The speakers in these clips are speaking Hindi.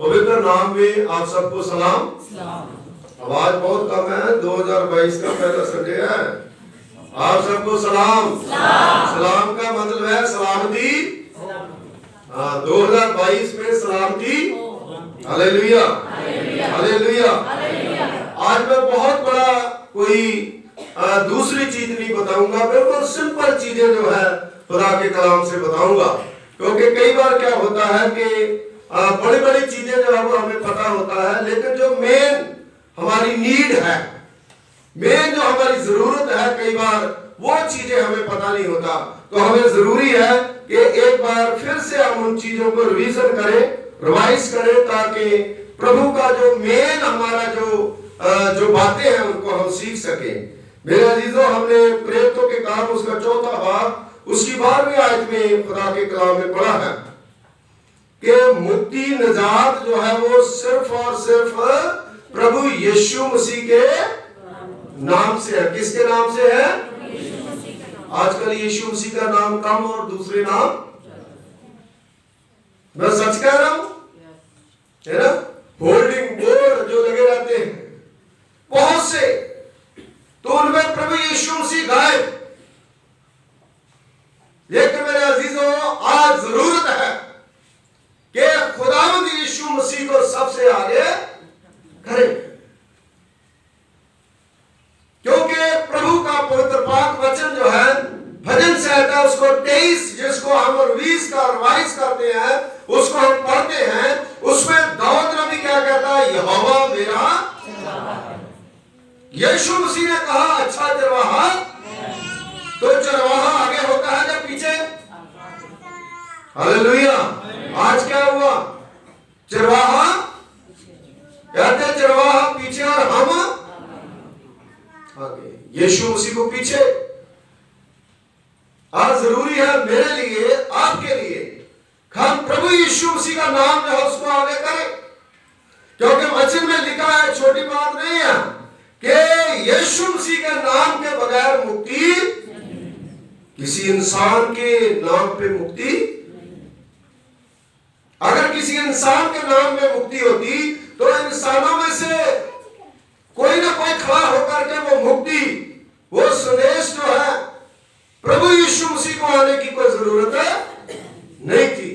पवित्र नाम में आप सबको सलाम। आवाज बहुत कम है, 2022 का पहला संडे है। आप सबको सलाम। सलाम का मतलब है सलामती। 2022 में सलामती। Hallelujah, hallelujah. आज मैं बहुत बड़ा कोई दूसरी चीज नहीं बताऊंगा, बिल्कुल सिंपल चीजें जो है खुदा के कलाम से बताऊंगा। क्योंकि कई बार क्या होता है कि बड़ी बड़ी चीजें जो है वो हमें पता होता है, लेकिन जो मेन हमारी नीड है, मेन जो हमारी जरूरत है, कई बार वो चीजें हमें पता नहीं होता। तो हमें जरूरी है कि एक बार फिर से हम उन चीजों को रिवीजन करें, रिवाइज करें, ताकि प्रभु का जो मेन हमारा जो बातें हैं उनको हम सीख सकें। मेरे अजीजों, हमने प्रेरितों के काम उसका 4वां भाग उसकी 12वीं आयत में खुदा के कलाम में पढ़ा है कि मुक्ति निजात जो है वो सिर्फ और सिर्फ प्रभु यीशु मसीह के नाम से है। किसके नाम से है? आजकल यीशु मसीह का नाम कम और दूसरे नाम, मैं सच कह रहा हूं, है ना? होल्डिंग बोर्ड जो लगे रहते हैं बहुत से, तो उनमें प्रभु यीशु मसीह गायब। लेकिन मेरे अजीजों, आज जरूरत है कि खुदावंद यीशु मसीह को सबसे आगे करें, क्योंकि प्रभु का पवित्र पाक वचन जो है भजन संहिता उसको 23 जिसको हम रिवीज करते हैं, उसको हम पढ़ते हैं, उसमें दाऊद नबी क्या कहता है? यहोवा मेरा। यीशु मसीह ने कहा अच्छा चरवाहा, तो चरवाहा आगे होता है या पीछे? हालेलुया। आज क्या हुआ? चरवाहा कहते चरवाहा पीछे और हम आगे, यीशु मसीह को पीछे। आज जरूरी है मेरे लिए, आपके लिए, हम प्रभु यीशु मसीह का नाम जो है उसको आगे करें, क्योंकि वचन में लिखा है, छोटी बात नहीं है, कि यीशु मसीह के नाम के बगैर मुक्ति, किसी इंसान के नाम पे मुक्ति, अगर किसी इंसान के नाम में मुक्ति होती तो इंसानों में से कोई ना कोई खड़ा होकर के वो मुक्ति, वो संदेश जो है प्रभु यीशु मसीह को आने की कोई जरूरत नहीं थी।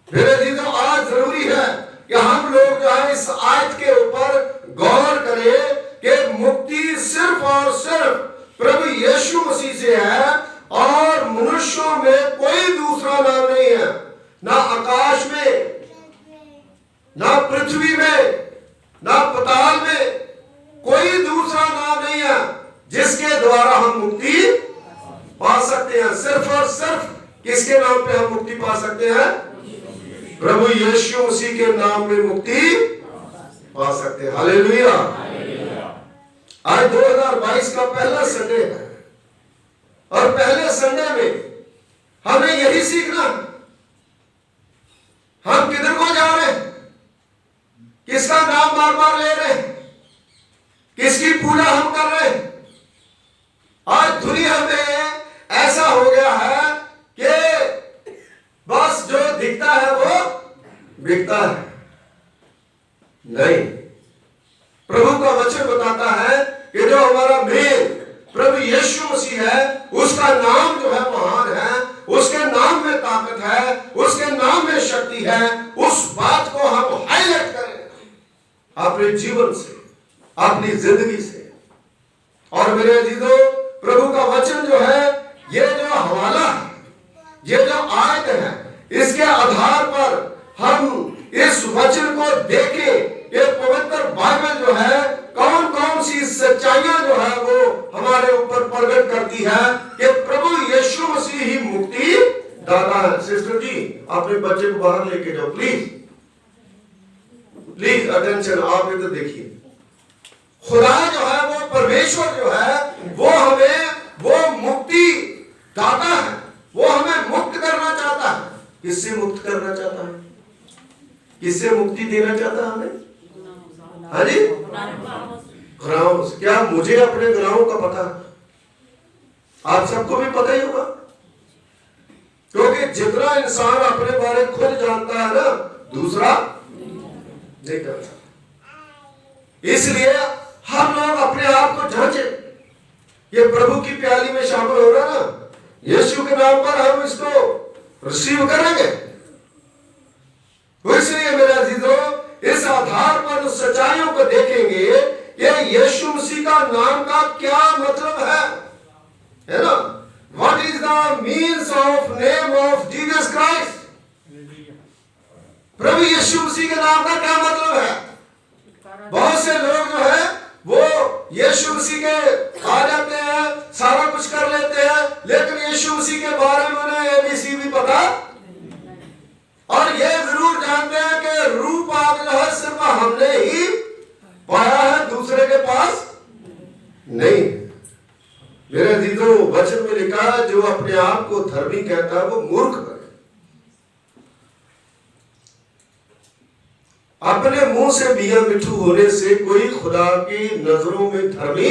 मेरे जीजों, आज जरूरी है कि हम लोग जो है इस आयत के ऊपर गौर करें कि मुक्ति सिर्फ और सिर्फ प्रभु यीशु मसीह से है और मनुष्यों में कोई दूसरा नाम नहीं है, ना आकाश में, ना पृथ्वी में, ना पाताल में, कोई दूसरा नाम नहीं है जिसके द्वारा हम मुक्ति पा सकते हैं। सिर्फ और सिर्फ किसके नाम पे हम मुक्ति पा सकते हैं? प्रभु यीशु मसीह के नाम में मुक्ति पा सकते हैं। हालेलुया। आज 2022 का पहला संडे है और पहले संडे में हमें यही सीखना, हम किधर को जा रहे हैं, किसका नाम बार बार ले रहे हैं, किसकी पूजा हम कर रहे हैं। आज दुनिया में ऐसा हो गया है कि बस जो दिखता है वो बिकता है। नहीं, प्रभु का वचन बताता है कि जो हमारा मेन प्रभु यीशु मसीह है, उसका नाम जो है महान है, उसके नाम में ताकत है, उसके नाम में शक्ति है। उस बात को हम हाईलाइट करें अपने जीवन से, अपनी जिंदगी से। और मेरे अजीजों, प्रभु का वचन जो है, ये जो हवाला है, ये जो आयत है, इसके आधार पर हम इस वचन को देखें, ये पवित्र बाइबल जो है कौन कौन सी सच्चाइयां जो है वो हमारे ऊपर प्रकट करती है कि प्रभु यीशु मसीह ही मुक्ति दाता है। सिस्टर जी, अपने बच्चे को बाहर लेके जाओ प्लीज, प्लीज अटेंशन, आप इधर देखिए। खुदा जो है वो परमेश्वर जो है वो हमें वो मुक्ति दाता है, वो हमें मुक्त करना चाहता है। किससे मुक्त करना चाहता है? किससे मुक्ति देना चाहता है हमें? हाँ जी, गुनाहों से। क्या मुझे अपने गुनाहों का पता है? आप सबको भी पता ही होगा। क्योंकि जितना इंसान अपने बारे में खुद जानता है ना, दूसरा नहीं करता। इसलिए हम लोग अपने आप को जांचे। ये प्रभु की प्याली में शामिल हो रहा ना, यीशु के नाम पर हम इसको रिसीव करेंगे। इसलिए मेरे अजीजों, इस आधार पर उस सच्चाइयों को देखेंगे कि यीशु मसीह का नाम का क्या मतलब है ना? What is the means of name of Jesus Christ? प्रभु यीशु मसीह के नाम का क्या मतलब है? बहुत से लोग जो है वो यीशु मसीह के आ जाते हैं, सारा कुछ कर लेते हैं, लेकिन यीशु मसीह के बारे में उन्हें एबीसी भी पता, और ये जरूर जानते हैं कि रूप आग जो है सिर्फ हमने ही पाया है, दूसरे के पास नहीं। मेरे अजीजों, वचन में लिखा है जो अपने आप को धर्मी कहता है वो मूर्ख है। अपने मुंह से मियां मिठू होने से कोई खुदा की नजरों में धर्मी,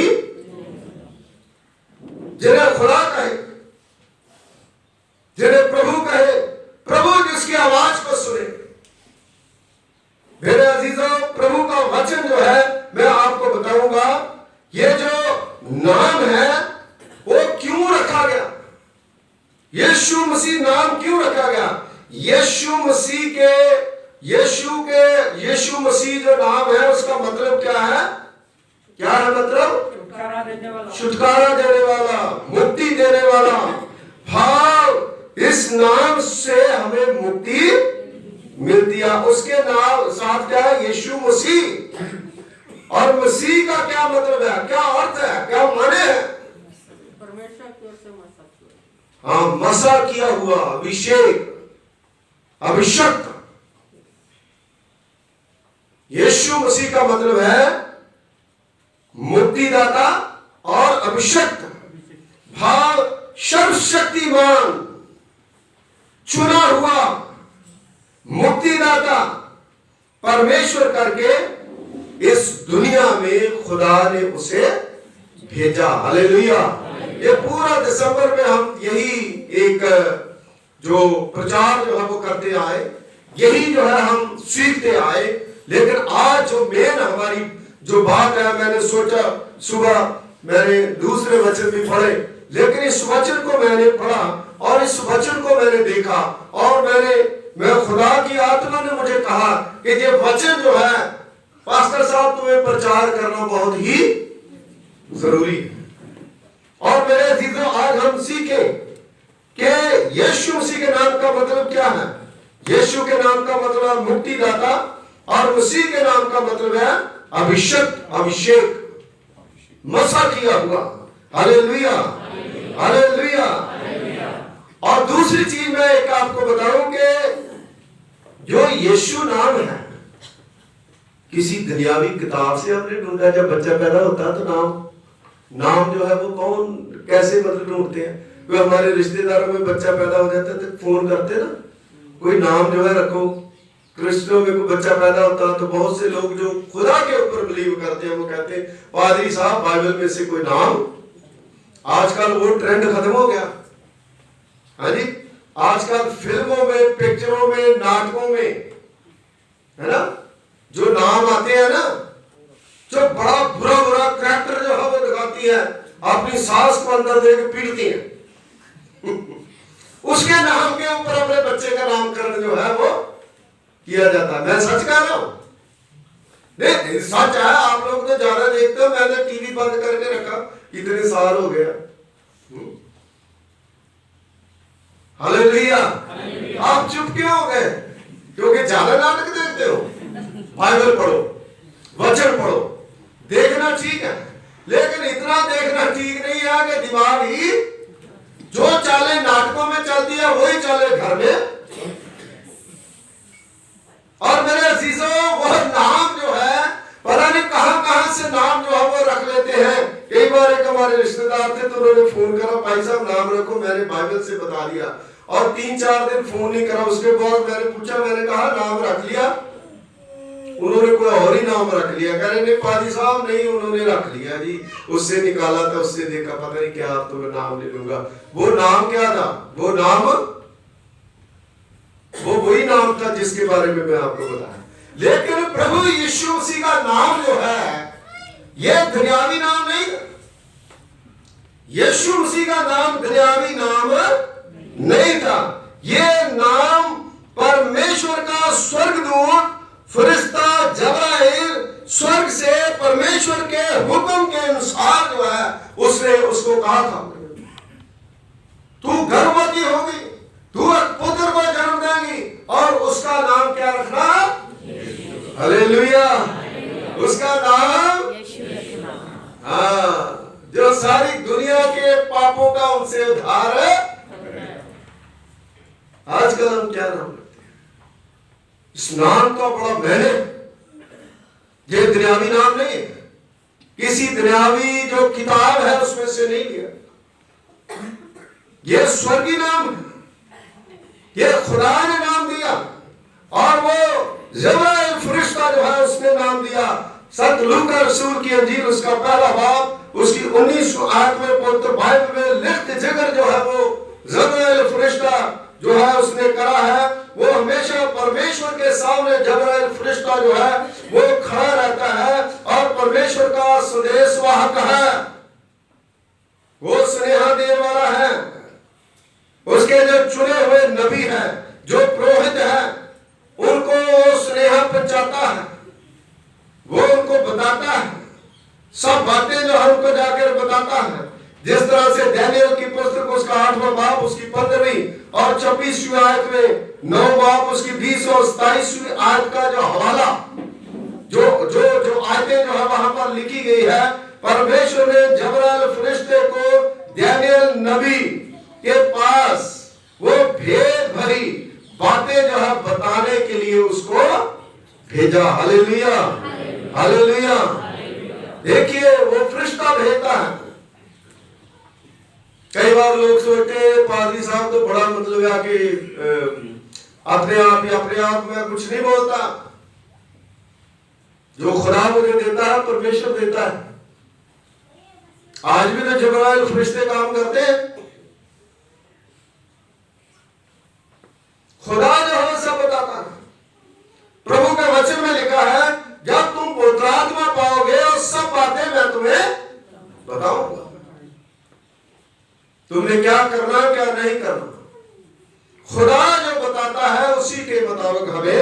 जिन्हें खुदा कहे, जिन्हें प्रभु कहे, प्रभु जिसकी आवाज को सुने। मेरे अजीजों, प्रभु का वचन जो है मैं आपको बताऊंगा, ये जो नाम है वो क्यों रखा गया, यीशु मसीह नाम क्यों रखा गया। यीशु मसीह जो नाम है उसका मतलब क्या है? क्या है मतलब? छुटकारा देने वाला, मुक्ति देने वाला। भाव इस नाम से हमें मुक्ति मिलती है। उसके नाम साथ क्या है? यीशु मसीह। और मसीह का क्या मतलब है, क्या अर्थ है, क्या माने है? परमेश्वर की ओर से मसा किया। हाँ, मसा किया हुआ, अभिषेक, अभिषक्त। यीशु मसीह का मतलब है मुक्तिदाता और अभिषक्त। भाव सर्वशक्तिमान, चुना हुआ मुक्तिदाता परमेश्वर करके इस दुनिया में खुदा ने उसे भेजा। हालेलुया। ये पूरा दिसंबर में हम यही एक जो प्रचार जो है वो करते आए, यही जो है हम सीखते आए। लेकिन आज जो मेन हमारी जो बात है, मैंने सोचा सुबह मैंने दूसरे वचन भी पढ़े, लेकिन इस वचन को मैंने पढ़ा और इस वचन को मैंने देखा और मैं खुदा की आत्मा ने मुझे कहा कि ये वचन जो है पास्टर साहब तुम्हें प्रचार करना बहुत ही जरूरी है। और मेरे अजीजों, आज हम सीखे कि यीशु मसीह के नाम का मतलब क्या है। यीशु के नाम का मतलब है मुक्तिदाता और मसीह के नाम का मतलब है अभिषेक, अभिषेक, मसा किया हुआ। Hallelujah, hallelujah. और दूसरी चीज मैं एक आपको बताऊं कि जो यीशु नाम है किसी दुनियावी किताब से हमने ढूंढा। जब बच्चा पैदा होता है तो नाम जो है वो कौन कैसे मतलब ढूंढते हैं। कोई हमारे रिश्तेदारों में बच्चा पैदा हो जाता है तो फोन करते ना, कोई नाम जो है रखो। क्रिश्चियनों में कोई बच्चा पैदा होता है तो बहुत से लोग जो खुदा के ऊपर बिलीव करते हैं वो कहते हैं पादरी साहब बाइबल में से कोई नाम। आजकल वो ट्रेंड खत्म हो गया। हाँ जी, आजकल फिल्मों में, पिक्चरों में, नाटकों में, है ना, जो नाम आते हैं ना, जो बड़ा बुरा बुरा कैरेक्टर जो है वो दिखाती है, अपनी सास को अंदर देकर पीटती है उसके नाम के ऊपर अपने बच्चे का नामकरण जो है वो किया जाता है। मैं सच कह रहा हूं, नहीं सच है। आप लोग तो ज्यादा देखते हो, मैंने टीवी बंद करके रखा, इतने साल हो गया। हालेलुया। आप चुप क्यों हो गए? क्योंकि ज्यादा नाटक देखते हो। बाइबल पढ़ो, वचन पढ़ो, देखना ठीक है, लेकिन इतना देखना ठीक नहीं है कि दिमाग ही जो चाले नाटकों में चलती है वही चले घर में। और मेरे अजीजों, वह नाम जो है पता नहीं कहां से नाम जो है वो रख लेते हैं। कई बार एक हमारे रिश्तेदार थे तो उन्होंने फोन करा, भाई साहब नाम रखो, मैंने बाइबल से बता दिया और 3-4 दिन फोन नहीं करा। उसके बाद मैंने पूछा, मैंने कहा नाम रख लिया? उन्होंने कोई और ही नाम रख लिया। कह रहे नहीं पादी साहब, नहीं उन्होंने रख लिया जी, उससे निकाला था, उससे देखा, पता नहीं क्या, अब तो मैं नाम ले लूंगा। वो नाम क्या था? वो नाम वो वही नाम था जिसके बारे में मैं आपको बताया। लेकिन प्रभु यीशु मसीह का नाम जो है ये दुनियावी नाम नहीं। यीशु मसीह का नाम दुनियावी नाम नहीं था। ये नाम परमेश्वर का स्वर्गदूत फरिश्ता जबराइल स्वर्ग से परमेश्वर के हुक्म के अनुसार जो है उसने उसको कहा था, तू गर्भवती होगी, तू एक पुत्र को जन्म देंगी और उसका नाम क्या रखना? हालेलुया। उसका नाम, हाँ, जो सारी दुनिया के पापों का उनसे उद्धार है। आजकल हम क्या नाम रखते हैं? इस नाम का बड़ा मेहनत, ये दुनियावी नाम नहीं है, किसी दुनियावी जो किताब है उसमें से नहीं लिया। ये स्वर्गीय नाम है, ये खुदा ने नाम दिया और वो जबराइल फरिश्ता जो है उसने नाम दिया। संत लूका रसूल की अंजील उसका पहला बाब उसकी 19 आयत में पवित्र बाइबल में लिखित जिक्र जो है वो जबराइल फरिश्ता जो है उसने करा है। वो हमेशा परमेश्वर के सामने जबराइल फरिश्ता जो है वो खड़ा रहता है और परमेश्वर का संदेश वाहक है, वो स्नेहा देने वाला है। उसके जो चुने हुए नबी हैं, जो पुरोहित हैं, उनको वो स्नेहा पहुंचाता है, वो उनको बताता है, सब बातें जो है उनको जाकर बताता है। जिस तरह से दानियल की पुस्तक उसका 8वां बाब उसकी 15वीं और 26वीं आयत में 9 बाब उसकी 20 और 27वीं आयत का जो हवाला जो जो जो आयतें जो है वहां पर लिखी गई है, परमेश्वर ने जबराइल फरिश्ते को दानियल नबी के पास वो भेद भरी बातें जो है बताने के लिए उसको भेजा। Hallelujah, hallelujah. देखिए वो फरिश्ता भेजता है। कई बार लोग सोचते पादरी साहब तो बड़ा मतलब है कि अपने आप में कुछ नहीं बोलता, जो खुदा मुझे देता है परमेश्वर देता है। आज भी तो जबराइल फरिश्ते काम करते हैं। खुदा जो है सब बताता है। प्रभु के वचन में लिखा है जब तुम पवित्र आत्मा पाओगे और सब बातें मैं तुम्हें बताऊंगा, तुमने क्या करना क्या नहीं करना। खुदा जो बताता है उसी के मुताबिक हमें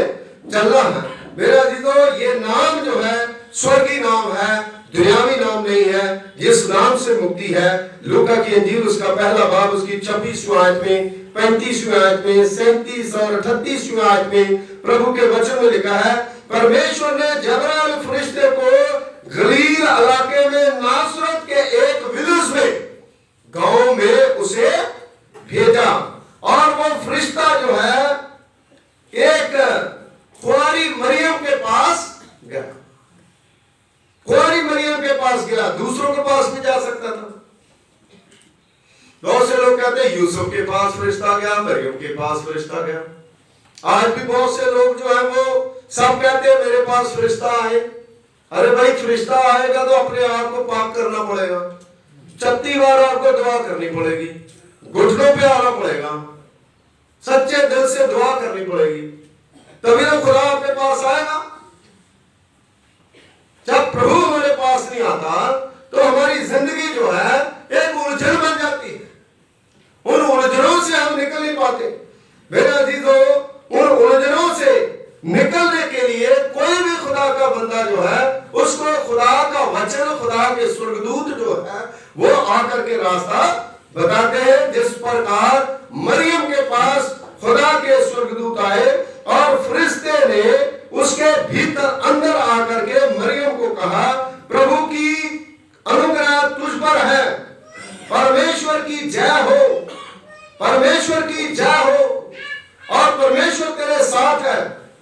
चलना है। मेरे अजीजों, ये नाम जो है स्वर्गीय नाम है, दुनियावी नाम नहीं है। जिस नाम से मुक्ति है, लूका की अंजील उसका पहला बाब उसकी 26वीं आयत में, 35वीं आयत में, 37 और 38वीं आयत में प्रभु के वचन में लिखा है, परमेश्वर ने जबराइल फरिश्ते को गलील इलाके में नासरत के एक विलेज में गांव में उसे भेजा और वो फरिश्ता जो है एक कुंवारी मरियम के पास गया। कुंवारी मरियम के पास गया, दूसरों के पास भी जा सकता था। बहुत से लोग कहते हैं यूसुफ के पास फरिश्ता गया, मरियम के पास फरिश्ता गया। आज भी बहुत से लोग जो है वो सब कहते हैं मेरे पास फरिश्ता आए। अरे भाई, फरिश्ता आएगा तो अपने आप को पाक करना पड़ेगा, 36 बार आपको दुआ करनी पड़ेगी, घुटनों पे आना पड़ेगा, सच्चे दिल से दुआ करनी पड़ेगी, तभी तो खुदा आपके पास आएगा। जब प्रभु हमारे पास नहीं आता तो हमारी जिंदगी जो है एक उलझन बन जाती है। उन उलझनों से हम निकल नहीं पाते। मेरे अजीजों, उन उलझनों से निकलने के लिए कोई भी खुदा का बंदा जो है उसको खुदा का वचन, खुदा के स्वर्गदूत जो है वो आकर के रास्ता बताते हैं। जिस प्रकार मरियम के पास खुदा के स्वर्गदूत आए और फरिश्ते ने उसके भीतर अंदर आकर के मरियम को कहा, प्रभु की अनुग्रह तुझ पर है, परमेश्वर की जय हो, परमेश्वर की जय हो और परमेश्वर तेरे साथ है।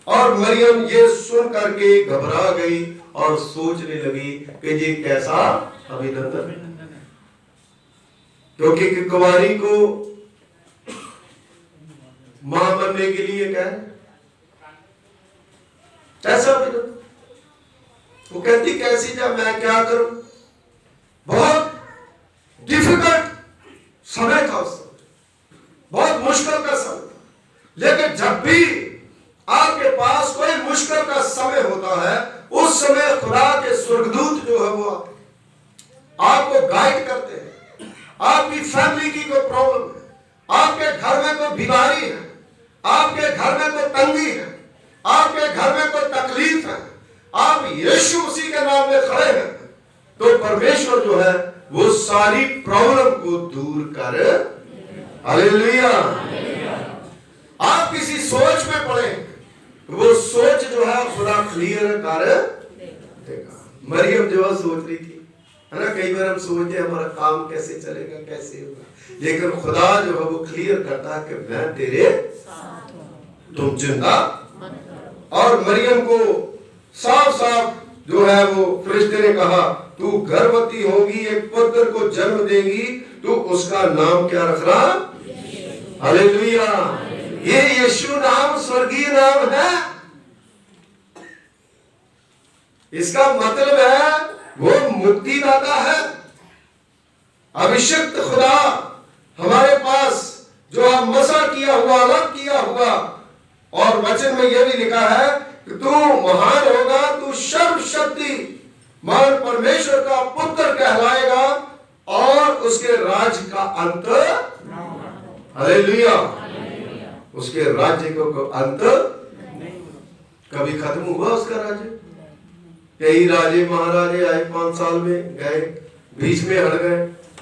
और मरियम ये सुन करके घबरा गई और सोचने लगी कि ये कैसा अभिनंदन है, क्योंकि कुंवारी को मां बनने के लिए क्या है, कैसा अभिनंदन। वो कहती कैसी जा, मैं क्या करूं। बहुत डिफिकल्ट समय था उस समय, बहुत मुश्किल का समय था। लेकिन जब भी मुश्किल का समय होता है, उस समय खुदा के स्वर्गदूत जो है वो आपको गाइड करते हैं। आपकी फैमिली की कोई प्रॉब्लम है, आपके घर में कोई बीमारी है, आपके घर में कोई तंगी है, आपके घर में कोई तकलीफ है, आप यीशु मसीह के नाम में खड़े हैं, तो परमेश्वर जो है वो सारी प्रॉब्लम को दूर कर। हालेलुया। आप किसी सोच में पड़े, वो सोच जो है खुदा क्लियर कर देगा। मरियम जो है सोच रही थी, है ना, कई बार हम सोचते हैं हमारा काम कैसे चलेगा, कैसे होगा, लेकिन खुदा जो है वो क्लियर करता है कि मैं तेरे साथ हूं, तुम चिंता। और मरियम को साफ साफ जो है वो फरिश्ते ने कहा, तू गर्भवती होगी, एक पुत्र को जन्म देगी, तू उसका नाम क्या रखना? हालेलुया। ये यीशु नाम स्वर्गीय नाम है। इसका मतलब है वो मुक्तिदाता है। अभिषिक्त खुदा हमारे पास जो है मसा किया हुआ, अलग किया हुआ, और वचन में यह भी लिखा है कि तू महान होगा, तू सर्वशक्ति मान परमेश्वर का पुत्र कहलाएगा और उसके राज्य का अंत, हालेलुया, उसके राज्य को अंत कभी खत्म हुआ उसका राज्य? कई राजे महाराजे आए, 5 साल में गए, बीच में हट गए,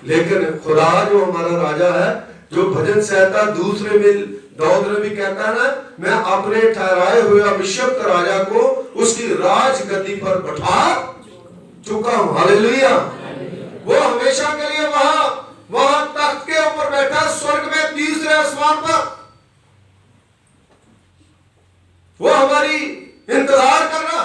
लेकिन खुदा जो हमारा राजा है, जो भजन सहता दूसरे में दाऊद ने भी कहता है ना, मैं अपने ठहराए हुए अभिषिक्त राजा को उसकी राज गद्दी पर बैठा चुका हूं। हालेलुया। वो हमेशा के लिए वहां तख्त के ऊपर बैठा, स्वर्ग में तीसरे आसमान पर। वो हमारी इंतजार कर रहा,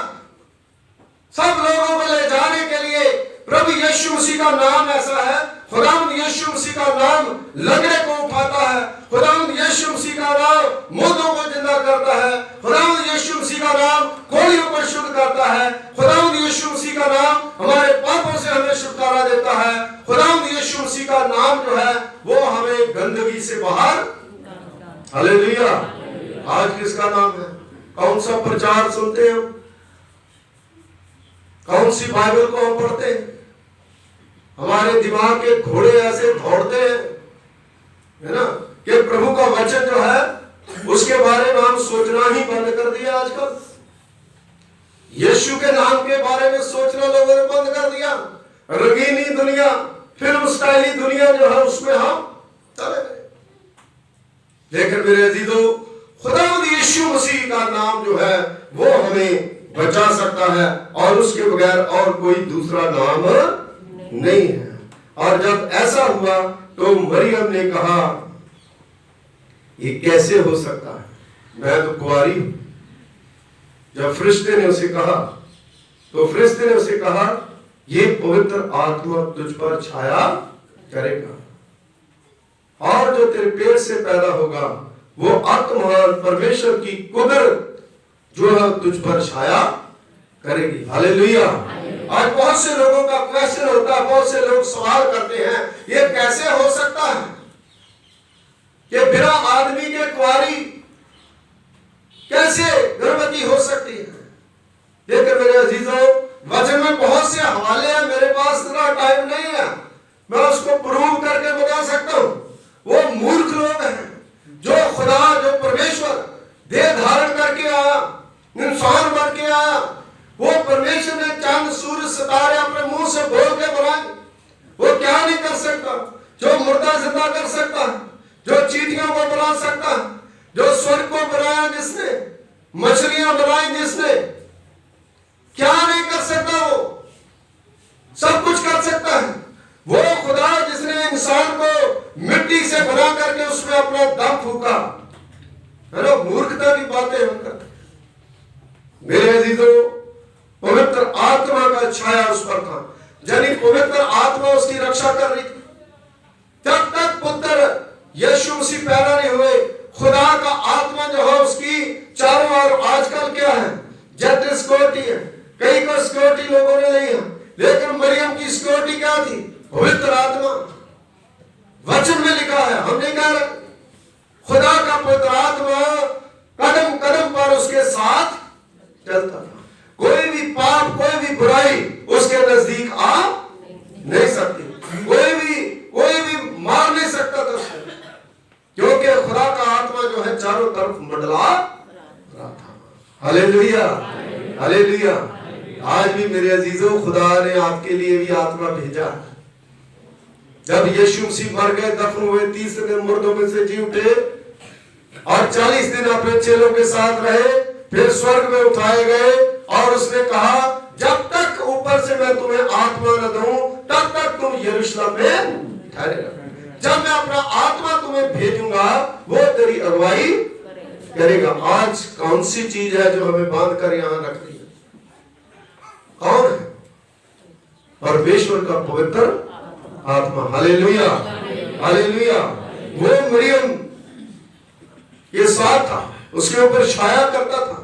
सब लोगों को ले जाने के लिए। प्रभु यीशु मसीह का नाम ऐसा है, खुदावंद यीशु मसीह का नाम लंगड़े को उठाता है, खुदावंद यीशु मसीह का नाम मुर्दों को जिंदा करता है, खुदावंद यीशु मसीह का नाम कोढ़ियों को शुद्ध करता है, खुदावंद यीशु मसीह का नाम हमारे पापों से हमें छुटकारा देता है, खुदावंद यीशु मसीह का नाम जो है वो हमें गंदगी से बाहर। हालेलुया। आज किसका नाम है? कौन सा प्रचार सुनते हो? कौन सी बाइबल को हम पढ़ते हैं? हमारे दिमाग के घोड़े ऐसे दौड़ते हैं, है ना, कि प्रभु का वचन जो है उसके बारे में हम सोचना ही बंद कर दिया। आजकल यीशु के नाम के बारे में सोचना लोगों ने बंद कर दिया। रंगीनी दुनिया, फिल्म स्टाइली दुनिया जो है उसमें हम चले गए। लेकिन मेरे अजीजों, खुदावंद यीशु मसीह का नाम जो है वो हमें बचा सकता है, और उसके बगैर और कोई दूसरा नाम नहीं है। और जब ऐसा हुआ तो मरियम ने कहा, ये कैसे हो सकता है, मैं तो कुंवारी हूं। जब फरिश्ते ने उसे कहा, तो फरिश्ते ने उसे कहा, ये पवित्र आत्मा तुझ पर छाया करेगा, और जो तेरे पेट से पैदा होगा वो आत्मान परमेश्वर की कुदरत जो है तुझ पर छाया करेगी। हालेलुया। आज बहुत से लोगों का क्वेश्चन होता है, बहुत से लोग सवाल करते हैं, ये कैसे हो सकता है कि बिना आदमी के कुंवारी कैसे गर्भवती हो सकती है? लेकिन मेरे अजीजों, वचन में बहुत से हवाले हैं, मेरे पास इतना टाइम नहीं है मैं उसको प्रूव करके बता सकता हूं। वो मूर्ख लोग हैं जो खुदा, जो परमेश्वर देह धारण करके आया, इंसान बन के आया, वो परमेश्वर ने चांद सूरज सितारे अपने मुंह से बोल के बनाए, वो क्या नहीं कर सकता? जो मुर्दा जिंदा कर सकता है, जो चींटियों को बना सकता है, जो स्वर्ग को बनाया जिसने, मछलियां बनाई जिसने, क्या नहीं कर सकता? वो सब कुछ कर सकता है। वो खुदा जिसने इंसान को मिट्टी से बना करके उसमें अपना दम फूका, है ना, मूर्खता की बातें हम करते। मेरे अजीजों, पवित्र आत्मा का छाया उस पर था, यानी पवित्र आत्मा उसकी रक्षा कर रही थी। जब तक पुत्र यीशु मसीह पैदा नहीं हुए, खुदा का आत्मा जो है उसकी चारों ओर। आजकल क्या है, जेड सिक्योरिटी है, कई को सिक्योरिटी लोगों ने नहीं है, लेकिन मरियम की सिक्योरिटी क्या थी? पवित्र आत्मा। वचन में लिखा है, हम नहीं कह रहे, खुदा का पवित्र आत्मा कदम कदम पर उसके साथ चलता था। कोई भी पाप, कोई भी बुराई उसके नजदीक आ नहीं सकती, कोई भी मार नहीं सकता था उसको, क्योंकि खुदा का आत्मा जो है चारों तरफ मंडला रहा था। Hallelujah, hallelujah. आज भी मेरे अजीजों, खुदा ने आपके लिए भी आत्मा भेजा। जब यीशु मसीह मर गए, दफन हुए, तीसरे दिन मुर्दों में से जी उठे और 40 दिन अपने चेलों के साथ रहे, फिर स्वर्ग में उठाए गए और उसने कहा जब तक ऊपर से मैं तुम्हें आत्मा न दूं तब तक तुम यरूशलेम में ठहरे रहो। जब मैं अपना आत्मा तुम्हें भेजूंगा वो तेरी अगुवाई करेगा। आज कौन सी चीज है जो हमें बांध कर यहां रख रही है? कौन है? परमेश्वर का पवित्र आत्मा। Hallelujah, hallelujah. वो मरियम के साथ था, उसके ऊपर छाया करता था।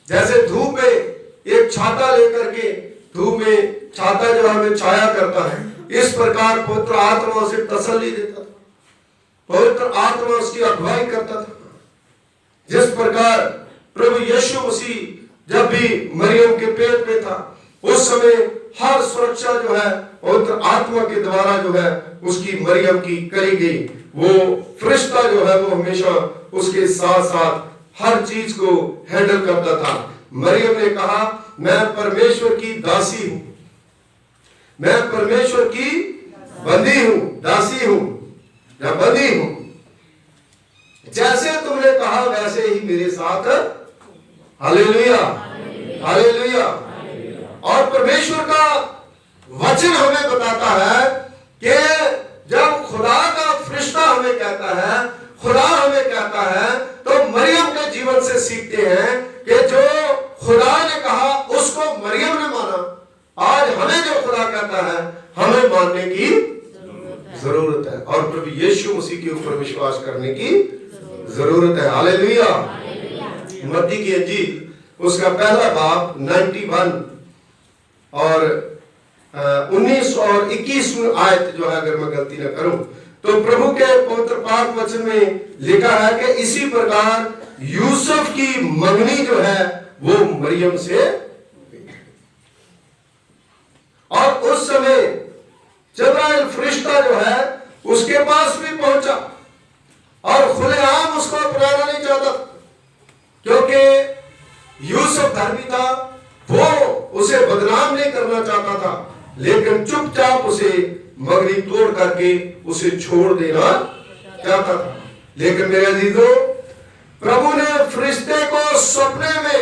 जैसे धूप में एक छाता लेकर के, धूप में छाता जो हमें छाया करता है, इस प्रकार पवित्र आत्मा उसे तसल्ली देता था, पवित्र आत्मा उसकी अगुवाई करता था। जिस प्रकार प्रभु यीशु मसीह जब भी मरियम के पेट में था, उस समय हर सुरक्षा जो है पवित्र आत्मा के द्वारा जो है उसकी मरियम की करी गई। वो फरिश्ता जो है वो हमेशा उसके साथ साथ हर चीज को हैंडल करता था। मरियम ने कहा मैं परमेश्वर की दासी हूं, मैं परमेश्वर की बंदी हूं, दासी हूं या बंदी हूं, जैसे तुमने कहा वैसे ही मेरे साथ। Hallelujah, hallelujah. और परमेश्वर का वचन हमें बताता है कि जब खुदा का फरिश्ता हमें कहता है, खुदा हमें कहता है, तो मरियम के जीवन से सीखते हैं कि जो खुदा ने कहा उसको मरियम ने माना। आज हमें जो खुदा कहता है हमें मानने की जरूरत है और प्रभु यीशु मसीह के ऊपर विश्वास करने की जरूरत है। हालेलुया। मत्ती की इंजील उसका पहला बाब 91 और 19 और 21 आयत जो है, अगर मैं गलती न करूं, तो प्रभु के पवित्र पाक वचन में लिखा है कि इसी प्रकार यूसुफ की मंगनी जो है वो मरियम से, और उस समय जिब्राइल फरिश्ता जो है उसके पास भी पहुंचा और खुलेआम उसको अपनाना नहीं चाहता, क्योंकि यूसुफ धर्मी था, वो उसे बदनाम नहीं करना चाहता था, लेकिन चुपचाप उसे मंगनी तोड़ करके उसे छोड़ देना चाहता था। लेकिन मेरे अजीजों, प्रभु ने फरिश्ते को सपने में,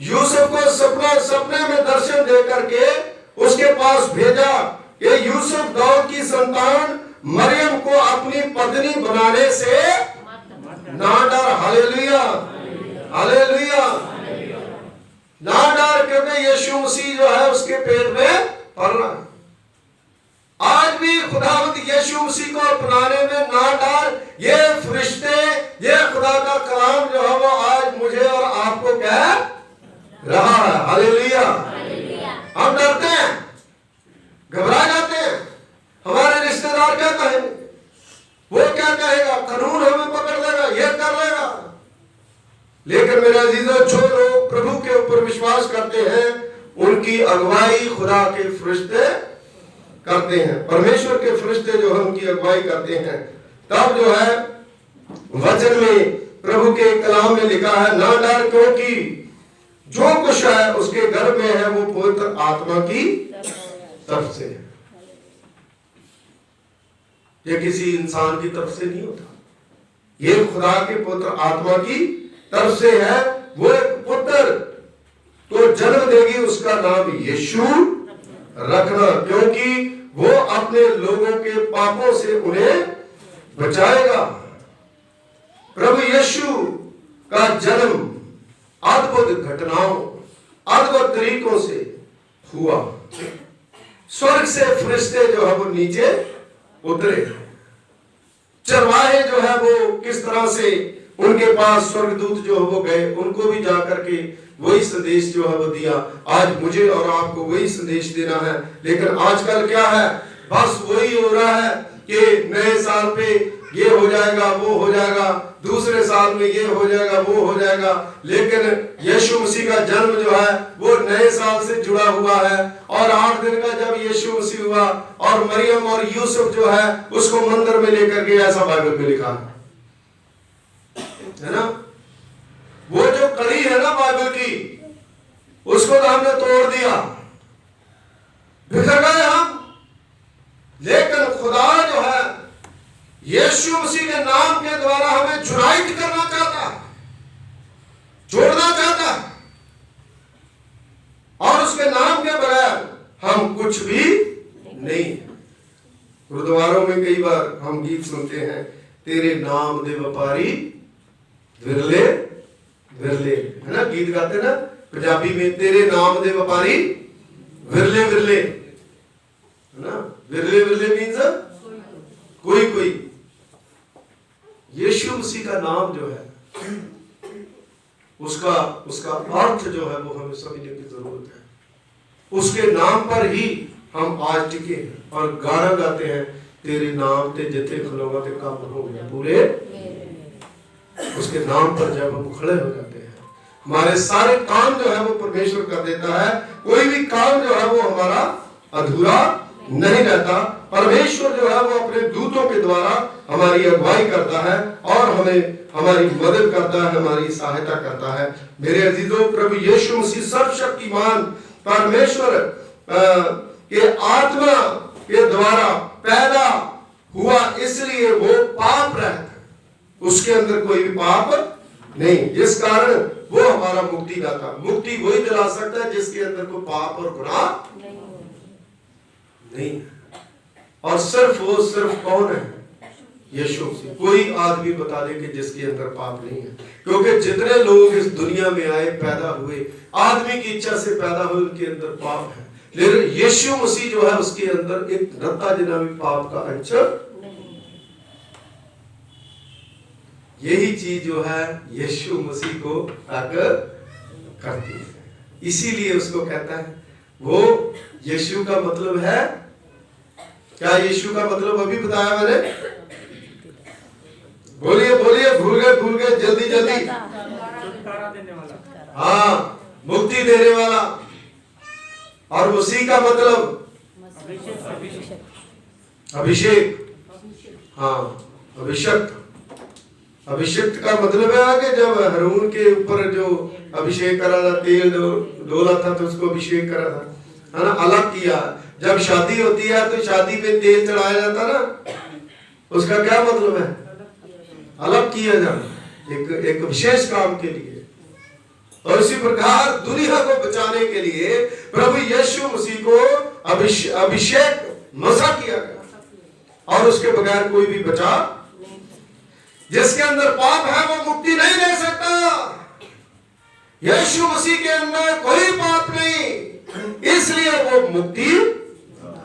यूसुफ को सपने में दर्शन दे करके उसके पास भेजा कि यूसुफ दाऊद की संतान मरियम को अपनी पत्नी बनाने से ना डर। Hallelujah, hallelujah. ना डर, क्योंकि यीशु मसीह जो है उसके पेट में पल रहा है। आज भी खुदावंद यीशु मसीह को अपनाने में ना डर। ये फरिश्ते, ये खुदा का कलाम जो है वो आज मुझे और आपको कह रहा है। हालेलुया। हम डरते हैं, घबरा जाते हैं, हमारे रिश्तेदार क्या कहेंगे, वो क्या कहेगा, कानून हमें पकड़ लेगा, ये कर लेगा। लेकिन मेरे अजीजों, जो लोग प्रभु के ऊपर विश्वास करते हैं उनकी अगुवाई खुदा के फरिश्ते करते हैं, परमेश्वर के फरिश्ते जो है उनकी अगुवाई करते हैं। तब जो है वचन में प्रभु के कलाम में लिखा है ना डर, क्योंकि जो कुछ है उसके गर्भ में है वो पवित्र आत्मा की तरफ से, ये किसी इंसान की तरफ से नहीं होता, ये खुदा के पवित्र आत्मा की तरफ से है। वो एक पुत्र तो जन्म देगी, उसका नाम यीशु रखना, क्योंकि वो अपने लोगों के पापों से उन्हें बचाएगा। प्रभु यीशु का जन्म अद्भुत घटनाओं, अद्भुत तरीकों से हुआ। स्वर्ग से फरिश्ते जो है वो नीचे उतरे, चरवाहे जो है वो किस तरह से उनके पास स्वर्गदूत जो है वो गए, उनको भी जाकर के वही संदेश जो है वो दिया। आज मुझे और आपको वही संदेश देना है। लेकिन आजकल क्या है, बस वही हो रहा है कि नए साल पे ये हो जाएगा, वो हो जाएगा, दूसरे साल में ये हो जाएगा, वो हो जाएगा। लेकिन यीशु मसीह का जन्म जो है वो नए साल से जुड़ा हुआ है। और 8 दिन का जब यीशु मसीह हुआ और मरियम और यूसुफ जो है उसको मंदिर में लेकर गए, ऐसा बाइबल में लिखा है ना। वो जो कड़ी है ना बाइबल की, उसको तो हमने तोड़ दिया, बिखर गए हम। लेकिन खुदा जो है यीशु मसीह के नाम के द्वारा हमें यूनाइट करना चाहता है, जोड़ना चाहता है। और उसके नाम के बगैर हम कुछ भी नहीं। गुरुद्वारों में कई बार हम गीत सुनते हैं, तेरे नाम दे व्यापारी विरले विरले, है ना, गीत गाते ना पंजाबी में, तेरे नाम दे व्यापारी विरले विरले, है ना। विरले विरले मीन्स कोई कोई। यीशु मसीह का नाम जो है उसका अर्थ जो है वो हमें समझने की जरूरत है। उसके नाम पर ही हम आज टिके हैं और गाना गाते हैं, तेरे नाम ते जिथे खलोगा ते काम हो गया पूरे। उसके नाम पर जब हम खड़े हो जाते हैं, हमारे सारे काम जो है वो परमेश्वर कर देता है। कोई भी काम जो है वो हमारा अधूरा नहीं रहता। परमेश्वर जो है वो अपने दूतों के द्वारा हमारी अगुवाई करता है और हमें हमारी मदद करता है, हमारी सहायता करता है। मेरे अजीजों, प्रभु यीशु मसीह सर्वशक्तिमान परमेश्वर के आत्मा के द्वारा पैदा हुआ, इसलिए वो पाप रहित, उसके अंदर कोई भी पाप नहीं, जिस कारण वो हमारा मुक्तिदाता। मुक्ति वही दिला सकता है जिसके अंदर कोई पाप और गुनाह नहीं। और सिर्फ कौन है? यीशु मसीह। कोई आदमी बता दे कि जिसके अंदर पाप नहीं है, क्योंकि जितने लोग इस दुनिया में आए, पैदा हुए, आदमी की इच्छा से पैदा हुए, उनके अंदर पाप है। लेकिन यीशु मसीह जो है उसके अंदर एक रत्ता जिना भी पाप का अंश। यही चीज जो है यीशु मसीह को ताकत करती है, इसीलिए उसको कहता है वो यीशु का मतलब है क्या? यीशु का मतलब अभी बताया मैंने, बोलिए बोलिए, भूल गए जल्दी जल्दी। हाँ, मुक्ति देने वाला। और मसीह का मतलब अभिषेक। हाँ, अभिषेक। अभिषेक का मतलब है कि जब हारून के ऊपर जो अभिषेक करा था, तेल डोला था तो उसको अभिषेक करा था, है ना, अलग किया। जब शादी होती है तो शादी में तेल चढ़ाया जाता ना, उसका क्या मतलब है? अलग किया जाना, एक विशेष काम के लिए। और इसी प्रकार दुनिया को बचाने के लिए प्रभु यीशु मसीह को अभिषेक मसा किया गया, और उसके बगैर कोई भी बचा। जिसके अंदर पाप है वो मुक्ति नहीं ले सकता। यीशु मसीह के अंदर कोई पाप नहीं, इसलिए वो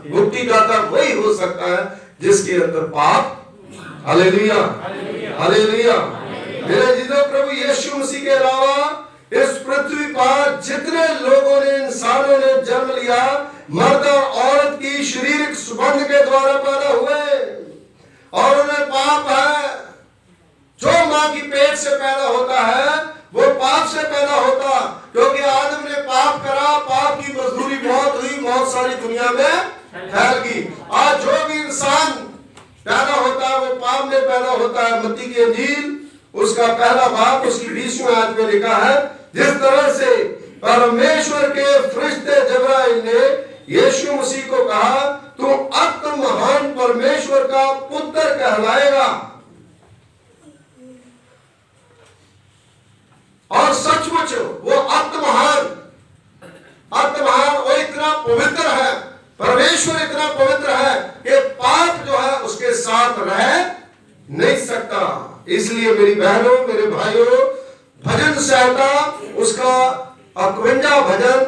मुक्तिदाता वही हो सकता है जिसके अंदर पाप। Hallelujah, hallelujah. मेरे जीजो, प्रभु यीशु मसीह के अलावा इस पृथ्वी पर जितने लोगों ने, इंसानों ने जन्म लिया, मर्द और औरत की शारीरिक संबंध के द्वारा पैदा हुए, और उन्हें पाप है। जो मां की पेट से पैदा होता है वो पाप से पैदा होता, क्योंकि आदम ने पाप करा, पाप की मजदूरी मौत हुई, मौत सारी दुनिया में फैल गई। आज जो भी इंसान पैदा होता है वो पाप में पैदा होता है। मत्ती की इंजील उसका पहला बाब उसकी 20वीं आयत में लिखा है, जिस तरह से परमेश्वर के फरिश्ते जबराइल ने यीशु मसीह को कहा, तू अति महान परमेश्वर का पुत्र कहलाएगा। और सचमुच वो अति महान, वो इतना पवित्र है, परमेश्वर इतना पवित्र है कि पाप जो है उसके साथ रह नहीं सकता। इसलिए मेरी बहनों, मेरे भाइयों, भजन संहिता उसका 51 भजन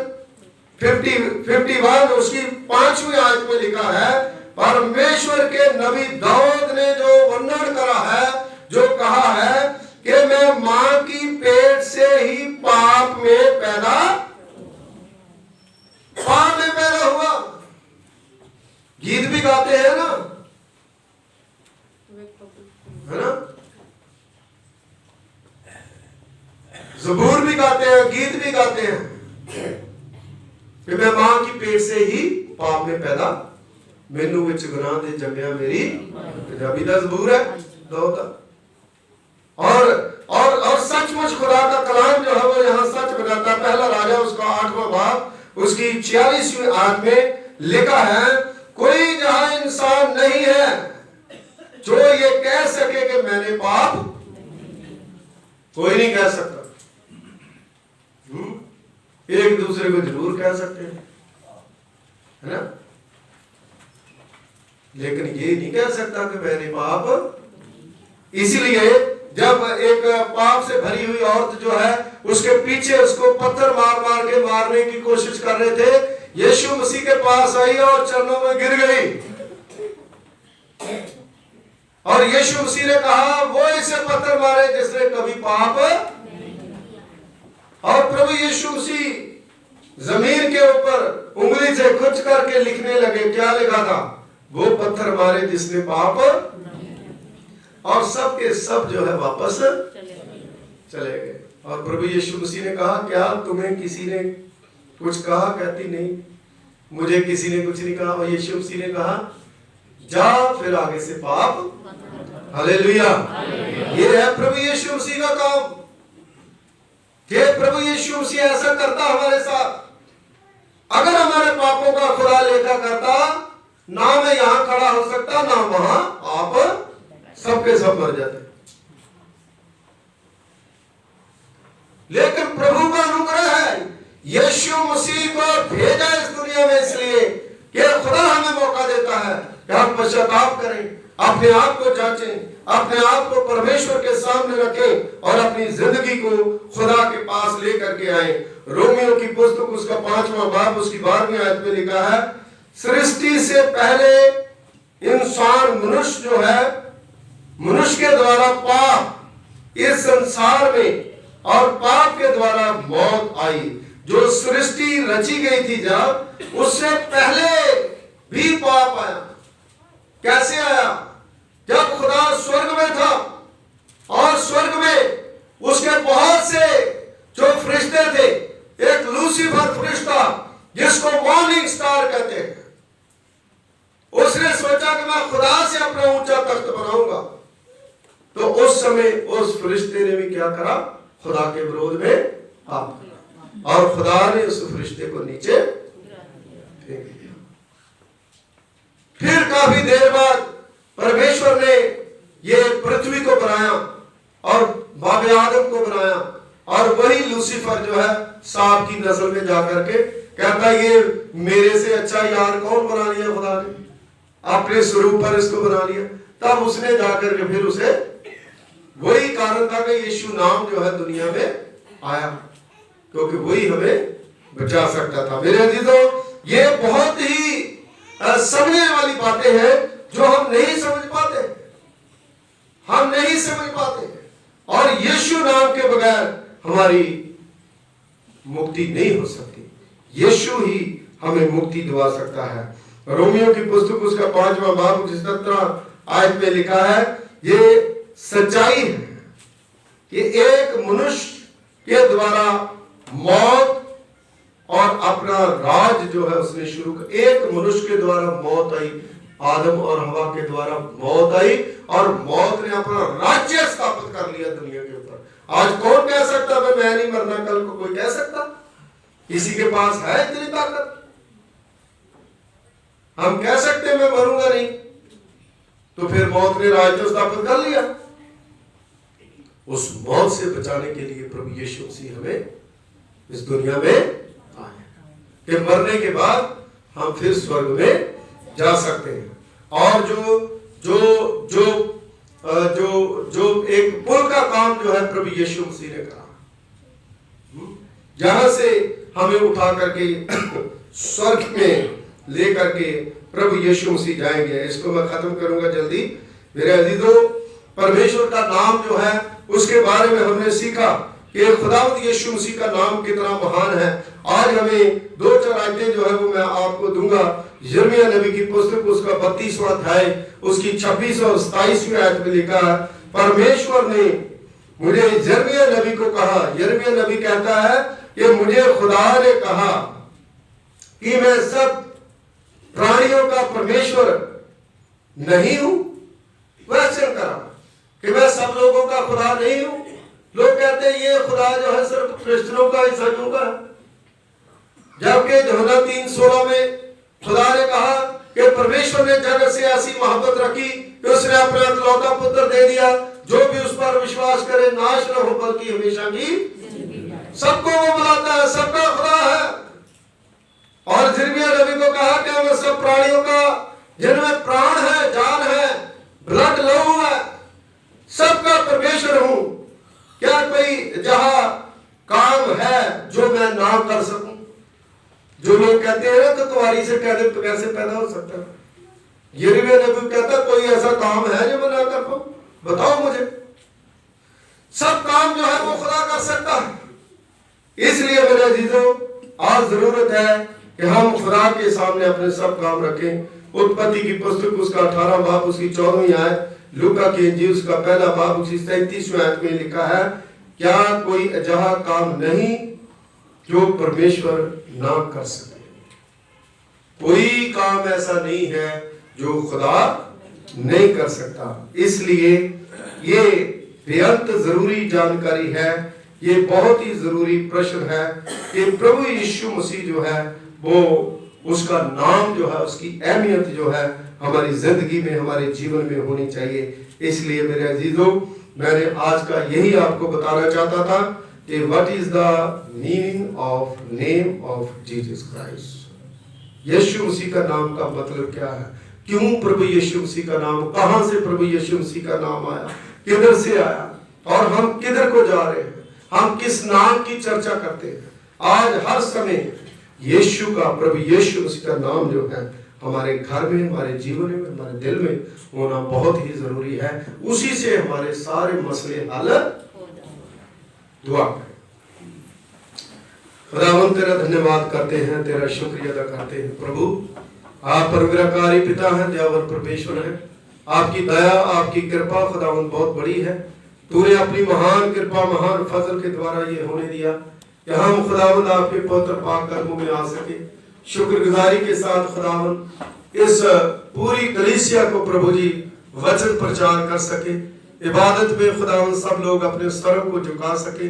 51 उसकी 5वीं आयत में लिखा है, परमेश्वर के नबी दाऊद ने जो वर्णन करा है, जो कहा है कि मैं मां की पेट से ही पाप में पैदा हुआ। गीत भी गाते हैं ना, है ना, ज़बूर भी गाते हैं, गीत भी गाते हैं कि मैं मां की पेट से ही पाप में पैदा, मैनू विच गुनाह दे जम्मिया मेरी। पंजाबी दा ज़बूर है दाऊद। और सचमुच खुदा का कलाम जो है वो यहाँ सच बताता है। पहला राजा उसका 8वां बाब उसकी 46वीं आयत में लिखा है, कोई जहां इंसान नहीं है जो ये कह सके कि मैंने पाप, कोई नहीं कह सकता। एक दूसरे को जरूर कह सकते हैं, है ना, लेकिन ये नहीं कह सकता कि मैंने पाप। इसीलिए जब एक पाप से भरी हुई औरत जो है उसके पीछे उसको पत्थर मार मार के मारने की कोशिश कर रहे थे, यीशु मसीह के पास आई और चरणों में गिर गई और यीशु मसीह ने कहा वो इसे पत्थर मारे जिसने कभी पाप। और प्रभु यीशु मसीह जमीन के ऊपर उंगली से खुच करके लिखने लगे। क्या लिखा था? वो पत्थर मारे जिसने पाप। और सब के सब जो है वापस चले गए। और प्रभु यीशु मसीह ने कहा, क्या तुम्हें किसी ने कुछ कहा? कहती नहीं, मुझे किसी ने कुछ नहीं कहा। और यीशु मसीह ने कहा, जा फिर आगे से पाप। हालेलुया। ये है प्रभु यीशु मसीह का काम कि प्रभु यीशु मसीह ऐसा करता हमारे साथ। अगर हमारे पापों का खुदा लेखा करता, ना मैं यहां खड़ा हो सकता ना वहां, आप सबके सब मर जाते। लेकिन प्रभु का अनुग्रह है, यीशु मसीह को भेजा इस दुनिया में इसलिए कि खुदा हमें मौका देता है कि हम पश्चाताप करें, अपने आप को जांचें, अपने आप को परमेश्वर के सामने रखें और अपनी जिंदगी को खुदा के पास लेकर के आए। रोमियो की पुस्तक उसका 5वां बाब उसकी 12वीं आयत में लिखा है, सृष्टि से पहले इंसान मनुष्य जो है, मनुष्य के द्वारा पाप इस संसार में और पाप के द्वारा मौत आई। जो सृष्टि रची गई थी जब, उससे पहले भी पाप आया। कैसे आया? जब खुदा स्वर्ग में था और स्वर्ग में उसके बहुत से जो फरिश्ते थे, एक लूसीफर फरिश्ता जिसको मॉर्निंग स्टार कहते हैं, उसने सोचा कि मैं खुदा से अपना ऊंचा तख्त बनाऊंगा। तो उस समय उस फरिश्ते ने भी क्या करा? खुदा के विरोध में पाप किया और खुदा ने उस फरिश्ते को नीचे फेंक दिया। फिर काफी देर बाद परमेश्वर ने ये पृथ्वी को बनाया और बाबे आदम को बनाया और वही लूसीफर जो है सांप की नस्ल में जाकर के कहता, ये मेरे से अच्छा यार कौन बना लिया खुदा ने, अपने स्वरूप पर इसको बना लिया। तब उसने जाकर के फिर उसे, वही कारण था कि यीशु नाम जो है दुनिया में आया, क्योंकि वही हमें बचा सकता था। मेरे अजीजों, ये बहुत ही समझने वाली बातें हैं जो हम नहीं समझ पाते, हम नहीं समझ पाते। और यीशु नाम के बगैर हमारी मुक्ति नहीं हो सकती। यीशु ही हमें मुक्ति दिवा सकता है। रोमियो की पुस्तक उसका 5वां बाब 17 आयत में लिखा है, ये सच्चाई है कि एक मनुष्य के द्वारा मौत और अपना राज जो है उसने शुरू कर, एक मनुष्य के द्वारा मौत आई, आदम और हवा के द्वारा मौत आई और मौत ने अपना राज्य स्थापित कर लिया दुनिया के ऊपर। आज कौन कह सकता मैं नहीं मरना? कल को कोई कह सकता? किसी के पास है इतनी ताकत? हम कह सकते मैं मरूंगा नहीं, तो फिर मौत ने राज्य स्थापित कर लिया। उस मौत से बचाने के लिए प्रभु यीशु मसीह हमें इस दुनिया में आए कि मरने के बाद हम फिर स्वर्ग में जा सकते हैं। और जो एक पुल का काम जो है प्रभु यीशु मसीह ने कहा, जहां से हमें उठा करके स्वर्ग में लेकर के प्रभु यीशु मसीह जाएंगे। इसको मैं खत्म करूंगा जल्दी। मेरे अजीजों, परमेश्वर का नाम जो है उसके बारे में हमने सीखा कि खुदावंद यीशु मसीह का नाम कितना महान है। आज हमें 2-4 आयतें जो है वो मैं आपको दूंगा। यिर्मयाह नबी की पुस्तक उसका 32वां अध्याय उसकी 26 और 27वीं आयत में लिखा है, परमेश्वर ने मुझे यिर्मयाह नबी को कहा, यिर्मयाह नबी कहता है कि मुझे खुदा ने कहा कि मैं सब प्राणियों का परमेश्वर नहीं हूं। क्वेश्चन करा कि मैं सब लोगों का खुदा नहीं हूं। लोग कहते हैं ये खुदा जो है सिर्फ क्रिश्चियनों का, ईसाइयों का है, जबकि यूहन्ना 3:16 में खुदा ने कहा कि परमेश्वर ने जगत से ऐसी मोहब्बत रखी कि उसने अपना इकलौता पुत्र दे दिया, जो भी उस पर विश्वास करे नाश न हो बल्कि हमेशा की। सबको वो बुलाता है, सबका खुदा है। और यिर्मयाह नबी को कहा कि मैं सब प्राणियों का जिनमें प्राण है, जान है, ब्लड लहू है, सबका परमेश्वर हूं। क्या कोई जहां काम है जो मैं ना कर सकूं? जो लोग कहते हैं ना कि कुंवारी से कैसे पैदा हो सकता है, यिर्मयाह नबी कहता कोई ऐसा काम है जो मैं ना कर पाऊं? बताओ मुझे। सब काम जो है वो खुदा कर सकता है। इसलिए मेरे अजीजों, आज जरूरत है कि हम खुदा के सामने अपने सब काम रखें। उत्पत्ति की पुस्तक उसका 18 बाब उसकी 14वीं आयत, लूका की इंजील उसका 1 बाब उसकी 37वीं आयत में लिखा है, क्या कोई अजहा काम नहीं जो परमेश्वर ना कर सके? कोई काम ऐसा नहीं है जो खुदा नहीं कर सकता। इसलिए ये बेहद जरूरी जानकारी है, ये बहुत ही जरूरी प्रश्न है कि प्रभु यीशु मसीह जो है वो उसका नाम जो है, उसकी अहमियत जो है हमारी जिंदगी में, हमारे जीवन में होनी चाहिए। इसलिए मेरे अजीजों, मैंने आज का यही आपको बताना चाहता था कि what is the meaning of name of Jesus Christ. यीशु मसीह का नाम का मतलब क्या है? क्यों प्रभु यीशु मसीह का नाम? कहां से प्रभु यीशु मसीह का नाम आया? किधर से आया? और हम किधर को जा रहे हैं? हम किस नाम की चर्चा करते हैं? आज हर समय यीशु का, प्रभु यीशु मसीह का नाम जो है हमारे घर में, हमारे जीवन में, हमारे दिल में होना बहुत ही जरूरी है। उसी से हमारे सारे मसले हल। दुआ करें। खुदावंद तेरा धन्यवाद करते हैं, तेरा शुक्रिया अदा करते हैं। प्रभु आप परमकारी पिता हैं, दयावर परमेश्वर है। आपकी दया, आपकी कृपा खुदावंद बहुत बड़ी है। तूने अपनी महान कृपा, महान फजल के द्वारा ये होने दिया कि हम खुदावंद आपके पवित्र पाक कदमों में आ सके। शुक्रगुजारी के साथ खुदावंद इस पूरी कलीसिया को प्रभु जी वचन प्रचार कर सके। इबादत में खुदावंद सब लोग अपने सरों को झुका सके।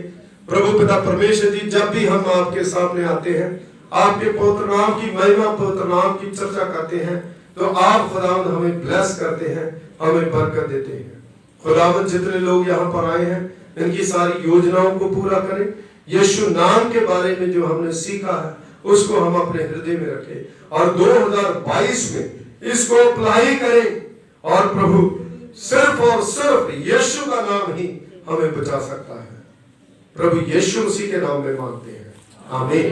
प्रभु पिता परमेश्वर जी, जब भी हम आपके सामने आते हैं, आपके पवित्र नाम की महिमा, पवित्र नाम की चर्चा करते हैं, तो आप खुदावंद हमें ब्लेस करते हैं, हमें बरकत देते हैं। खुदावंद जितने लोग यहाँ पर आए हैं, इनकी सारी योजनाओं को पूरा करें। यीशु नाम के बारे में जो हमने सीखा है उसको हम अपने हृदय में रखें और 2022 में इसको अप्लाई करें। और प्रभु सिर्फ और सिर्फ यीशु का नाम ही हमें बचा सकता है। प्रभु यीशु मसीह के नाम में मांगते हैं, आमीन।